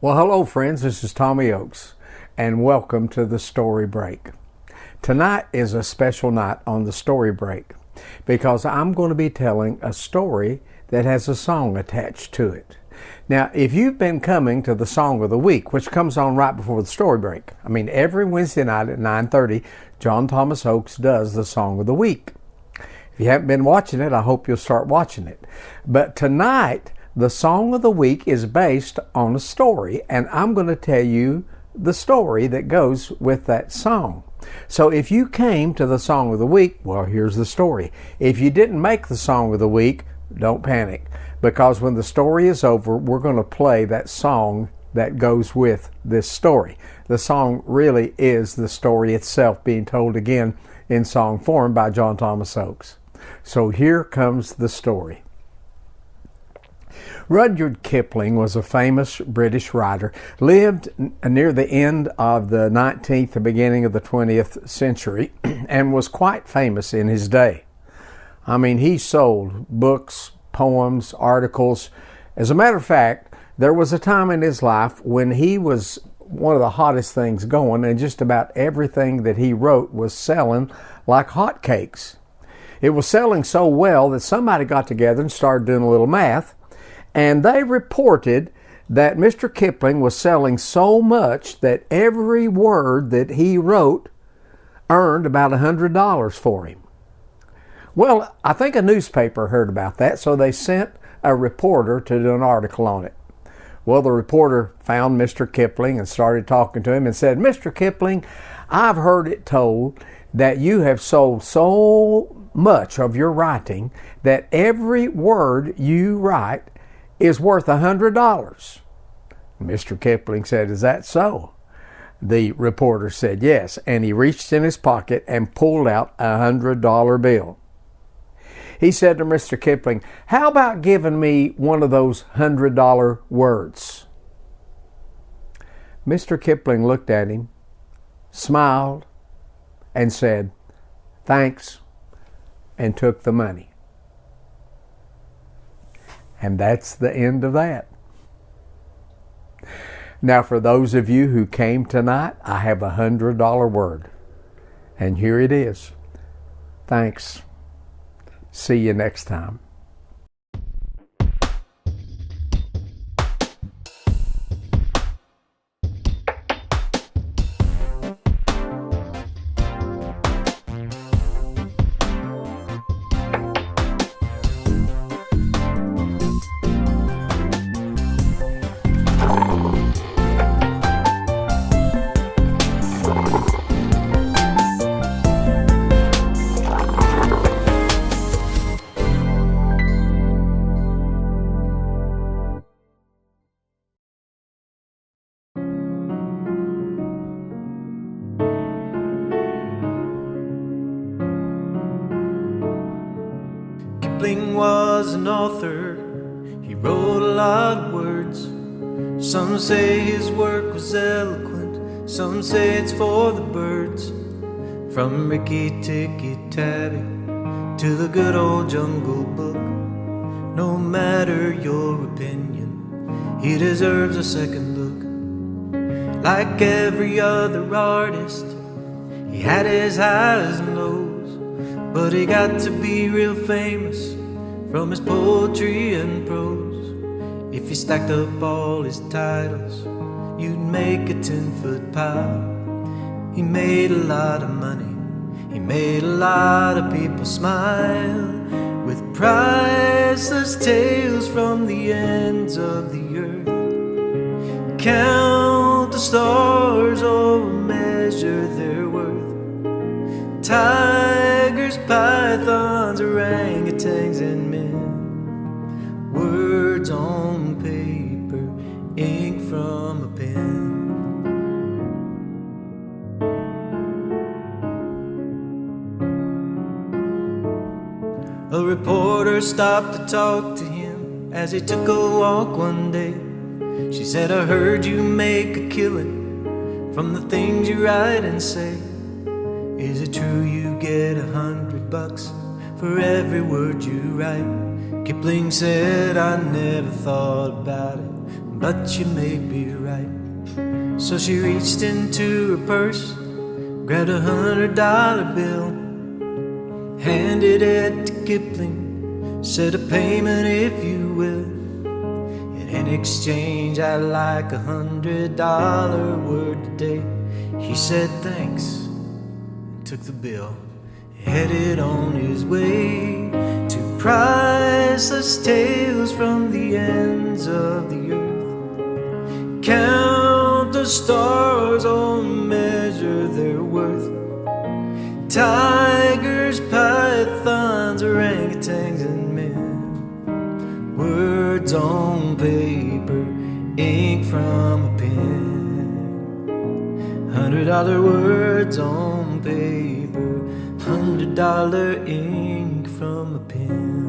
Well, hello friends, this is Tommy Oakes, and welcome to the Story Break. Tonight is a special night on the Story Break because I'm going to be telling a story that has a song attached to it. Now, if you've been coming to the Song of the Week, which comes on right before the Story Break, every Wednesday night at 9:30, John Thomas Oakes does the Song of the Week. If you haven't been watching it, I hope you'll start watching it. But tonight, the Song of the Week is based on a story, and I'm going to tell you the story that goes with that song. So if you came to the Song of the Week, well, here's the story. If you didn't make the Song of the Week, don't panic, because when the story is over, we're going to play that song that goes with this story. The song really is the story itself being told again in song form by John Thomas Oakes. So here comes the story. Rudyard Kipling was a famous British writer, lived near the end of the 19th, the beginning of the 20th century, and was quite famous in his day. He sold books, poems, articles. As a matter of fact, there was a time in his life when he was one of the hottest things going, and just about everything that he wrote was selling like hotcakes. It was selling so well that somebody got together and started doing a little math, and they reported that Mr. Kipling was selling so much that every word that he wrote earned about $100 for him. Well, I think a newspaper heard about that, so they sent a reporter to do an article on it. Well, the reporter found Mr. Kipling and started talking to him and said, "Mr. Kipling, I've heard it told that you have sold so much of your writing that every word you write is worth $100. Mr. Kipling said, "Is that so?" The reporter said, "Yes," and he reached in his pocket and pulled out a $100 bill. He said to Mr. Kipling, "How about giving me one of those $100 words?" Mr. Kipling looked at him, smiled, and said, "Thanks," and took the money. And that's the end of that. Now, for those of you who came tonight, I have a $100 word. And here it is. Thanks. See you next time. Kipling was an author, he wrote a lot of words. Some say his work was eloquent, some say it's for the birds. From Ricky Tikki Tavi to the good old Jungle Book, no matter your opinion, he deserves a second look. Like every other artist, he had his highs and lows, but he got to be real famous from his poetry and prose. If you stacked up all his titles, you'd make a 10-foot pile. He made a lot of money, he made a lot of people smile, with priceless tales from the ends of the earth. Count the stars or measure their worth. Tigers, pythons, orangutans, and men. Words on paper, ink from a pen. A reporter stopped to talk to him as he took a walk one day. She said, "I heard you make a killing from the things you write and say. Is it true you get $100 for every word you write?" Kipling said, "I never thought about it, but you may be right. So she reached into her purse, grabbed $100 bill, handed it to Kipling, said a payment if you will. And in exchange I'd like $100 word today. He said thanks and took the bill, headed on his way to priceless tales from the ends of the earth. Count the stars, oh measure their worth. Tigers, pythons, orangutans, and men. Words on paper, ink from a pen. $100 words on paper, $100 ink from a pen.